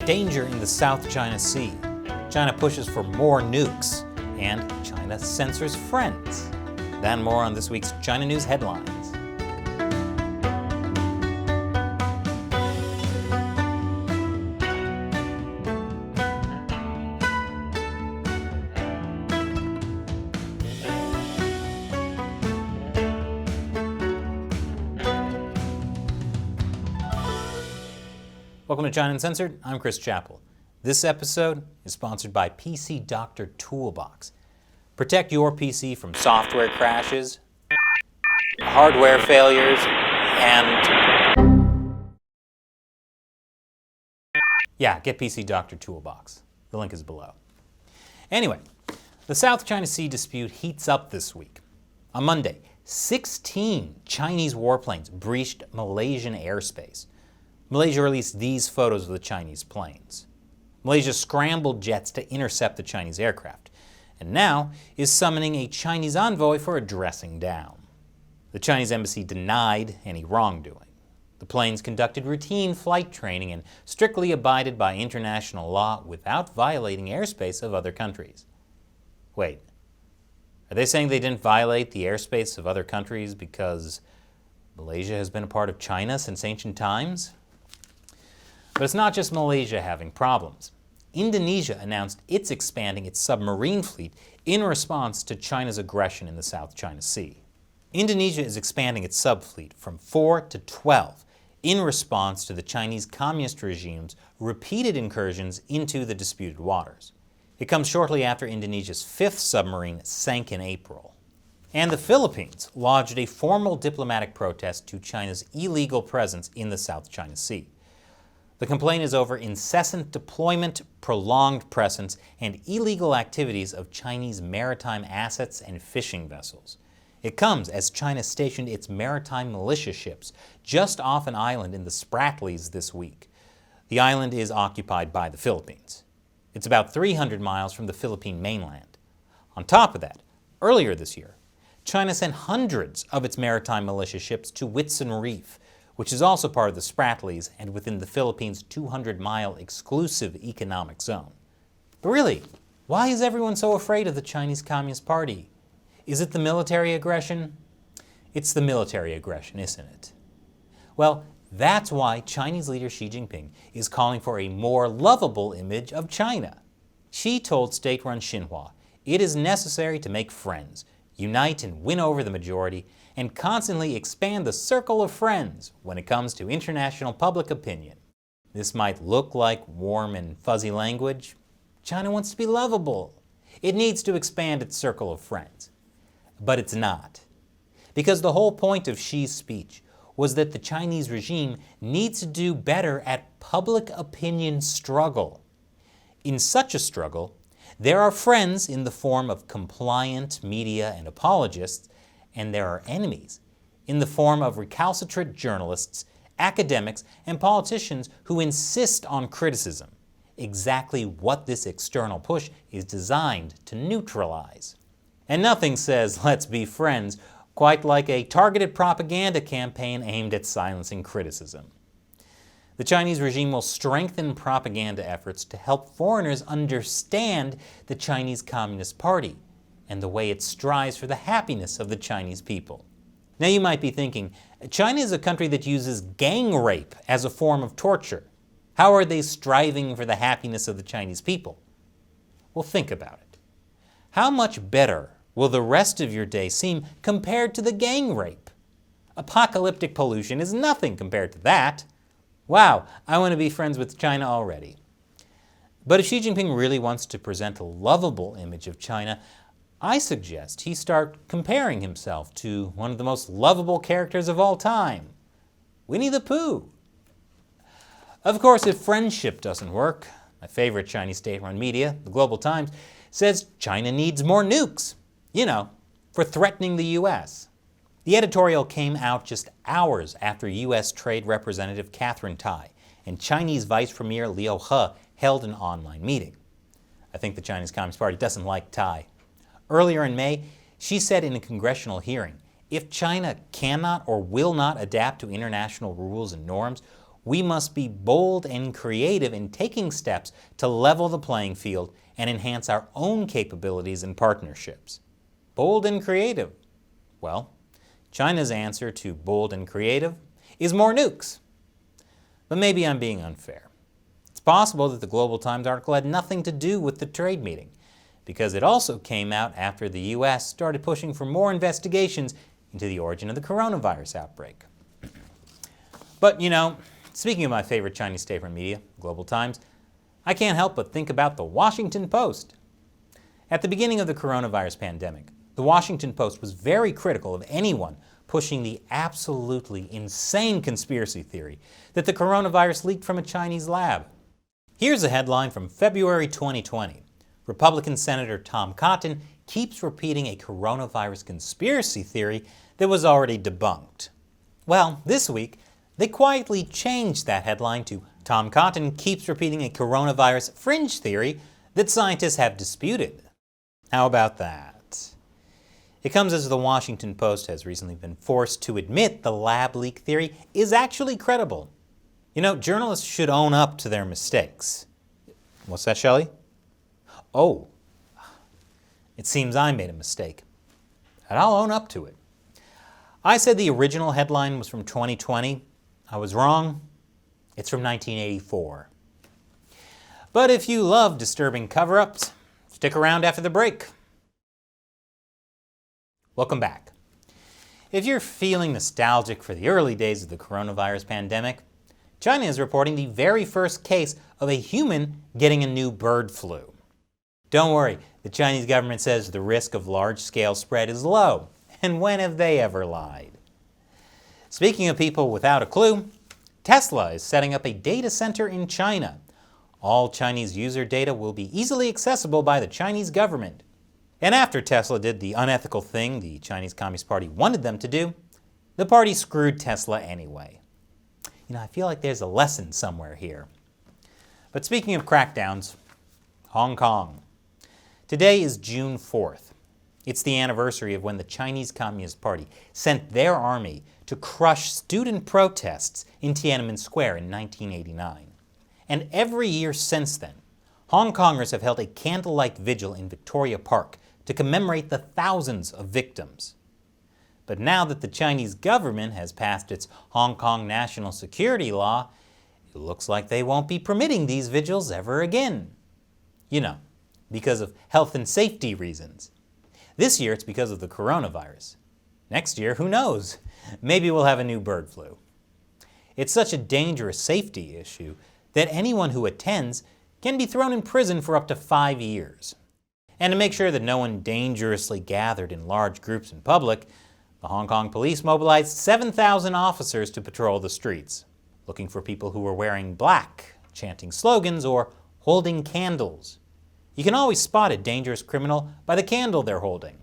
danger in the South China Sea. China pushes for more nukes, and China censors friends. That and more on this week's China News Headlines. Welcome to China Uncensored. I'm Chris Chappell. This episode is sponsored by PC Doctor Toolbox. Protect your PC from software crashes, hardware failures, and get PC Doctor Toolbox. The link is below. Anyway, the South China Sea dispute heats up this week. On Monday, 16 Chinese warplanes breached Malaysian airspace. Malaysia released these photos of the Chinese planes. Malaysia scrambled jets to intercept the Chinese aircraft, and now is summoning a Chinese envoy for a dressing down. The Chinese embassy denied any wrongdoing. The planes conducted routine flight training and strictly abided by international law without violating airspace of other countries. Wait, are they saying they didn't violate the airspace of other countries because Malaysia has been a part of China since ancient times? But it's not just Malaysia having problems. Indonesia announced it's expanding its submarine fleet in response to China's aggression in the South China Sea. Indonesia is expanding its subfleet from 4 to 12 in response to the Chinese Communist regime's repeated incursions into the disputed waters. It comes shortly after Indonesia's 5th submarine sank in April. And the Philippines lodged a formal diplomatic protest to China's illegal presence in the South China Sea. The complaint is over incessant deployment, prolonged presence, and illegal activities of Chinese maritime assets and fishing vessels. It comes as China stationed its maritime militia ships just off an island in the Spratlys this week. The island is occupied by the Philippines. It's about 300 miles from the Philippine mainland. On top of that, earlier this year, China sent hundreds of its maritime militia ships to Whitsun Reef, which is also part of the Spratlys and within the Philippines' 200-mile exclusive economic zone. But really, why is everyone so afraid of the Chinese Communist Party? Is it the military aggression? It's the military aggression, isn't it? Well, that's why Chinese leader Xi Jinping is calling for a more lovable image of China. Xi told state-run Xinhua it is necessary to make friends, unite and win over the majority, and constantly expand the circle of friends when it comes to international public opinion. This might look like warm and fuzzy language. China wants to be lovable. It needs to expand its circle of friends. But it's not. Because the whole point of Xi's speech was that the Chinese regime needs to do better at public opinion struggle. In such a struggle, there are friends in the form of compliant media and apologists, and there are enemies in the form of recalcitrant journalists, academics, and politicians who insist on criticism, exactly what this external push is designed to neutralize. And nothing says, let's be friends, quite like a targeted propaganda campaign aimed at silencing criticism. The Chinese regime will strengthen propaganda efforts to help foreigners understand the Chinese Communist Party and the way it strives for the happiness of the Chinese people. Now you might be thinking, China is a country that uses gang rape as a form of torture. How are they striving for the happiness of the Chinese people? Well, think about it. How much better will the rest of your day seem compared to the gang rape? Apocalyptic pollution is nothing compared to that. Wow, I want to be friends with China already. But if Xi Jinping really wants to present a lovable image of China, I suggest he start comparing himself to one of the most lovable characters of all time, Winnie the Pooh. Of course, if friendship doesn't work, my favorite Chinese state-run media, the Global Times, says China needs more nukes, for threatening the U.S. The editorial came out just hours after U.S. Trade Representative Catherine Tai and Chinese Vice Premier Liu He held an online meeting. I think the Chinese Communist Party doesn't like Tai. Earlier in May, she said in a congressional hearing, if China cannot or will not adapt to international rules and norms, we must be bold and creative in taking steps to level the playing field and enhance our own capabilities and partnerships. Bold and creative. Well, China's answer to bold and creative is more nukes. But maybe I'm being unfair. It's possible that the Global Times article had nothing to do with the trade meeting, because it also came out after the U.S. started pushing for more investigations into the origin of the coronavirus outbreak. But, speaking of my favorite Chinese state-run media, Global Times, I can't help but think about the Washington Post. At the beginning of the coronavirus pandemic, the Washington Post was very critical of anyone pushing the absolutely insane conspiracy theory that the coronavirus leaked from a Chinese lab. Here's a headline from February 2020. Republican Senator Tom Cotton keeps repeating a coronavirus conspiracy theory that was already debunked. Well, this week, they quietly changed that headline to Tom Cotton keeps repeating a coronavirus fringe theory that scientists have disputed. How about that? It comes as the Washington Post has recently been forced to admit the lab leak theory is actually credible. Journalists should own up to their mistakes. What's that, Shelley? Oh, it seems I made a mistake, and I'll own up to it. I said the original headline was from 2020. I was wrong. It's from 1984. But if you love disturbing cover-ups, stick around after the break. Welcome back. If you're feeling nostalgic for the early days of the coronavirus pandemic, China is reporting the very first case of a human getting a new bird flu. Don't worry, the Chinese government says the risk of large-scale spread is low, and when have they ever lied? Speaking of people without a clue, Tesla is setting up a data center in China. All Chinese user data will be easily accessible by the Chinese government. And after Tesla did the unethical thing the Chinese Communist Party wanted them to do, the party screwed Tesla anyway. I feel like there's a lesson somewhere here. But speaking of crackdowns, Hong Kong. Today is June 4th. It's the anniversary of when the Chinese Communist Party sent their army to crush student protests in Tiananmen Square in 1989. And every year since then, Hong Kongers have held a candlelight vigil in Victoria Park to commemorate the thousands of victims. But now that the Chinese government has passed its Hong Kong national security law, it looks like they won't be permitting these vigils ever again. Because of health and safety reasons. This year it's because of the coronavirus. Next year, who knows? Maybe we'll have a new bird flu. It's such a dangerous safety issue that anyone who attends can be thrown in prison for up to 5 years. And to make sure that no one dangerously gathered in large groups in public, the Hong Kong police mobilized 7,000 officers to patrol the streets, looking for people who were wearing black, chanting slogans, or holding candles. You can always spot a dangerous criminal by the candle they're holding.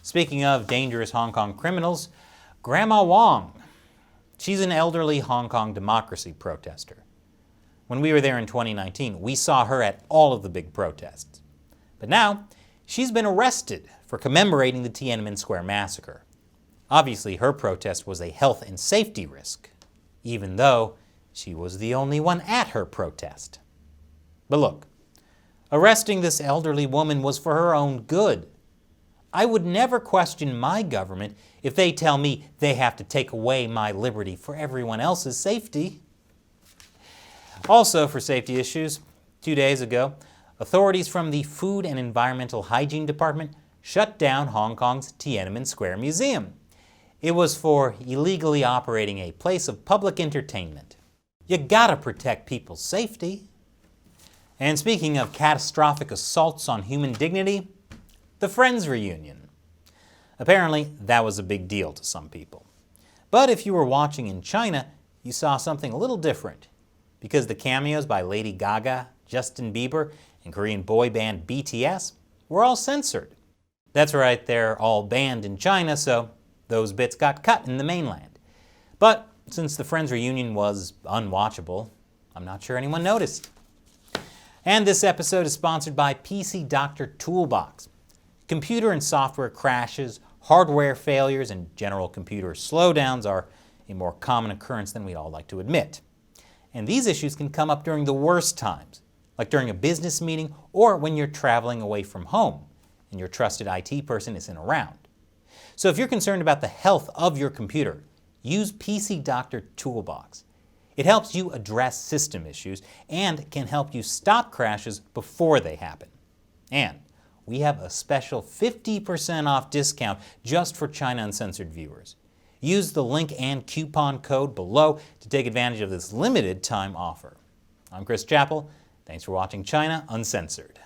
Speaking of dangerous Hong Kong criminals, Grandma Wong. She's an elderly Hong Kong democracy protester. When we were there in 2019, we saw her at all of the big protests. But now, she's been arrested for commemorating the Tiananmen Square Massacre. Obviously, her protest was a health and safety risk, even though she was the only one at her protest. But look, arresting this elderly woman was for her own good. I would never question my government if they tell me they have to take away my liberty for everyone else's safety. Also, for safety issues, 2 days ago, authorities from the Food and Environmental Hygiene Department shut down Hong Kong's Tiananmen Square Museum. It was for illegally operating a place of public entertainment. You gotta protect people's safety. And speaking of catastrophic assaults on human dignity, the Friends reunion. Apparently, that was a big deal to some people. But if you were watching in China, you saw something a little different, because the cameos by Lady Gaga, Justin Bieber, and Korean boy band BTS were all censored. That's right, they're all banned in China, so those bits got cut in the mainland. But since the Friends reunion was unwatchable, I'm not sure anyone noticed. And this episode is sponsored by PC Doctor Toolbox. Computer and software crashes, hardware failures, and general computer slowdowns are a more common occurrence than we'd all like to admit. And these issues can come up during the worst times, like during a business meeting or when you're traveling away from home and your trusted IT person isn't around. So if you're concerned about the health of your computer, use PC Doctor Toolbox. It helps you address system issues and can help you stop crashes before they happen. And we have a special 50% off discount just for China Uncensored viewers. Use the link and coupon code below to take advantage of this limited time offer. I'm Chris Chappell. Thanks for watching China Uncensored.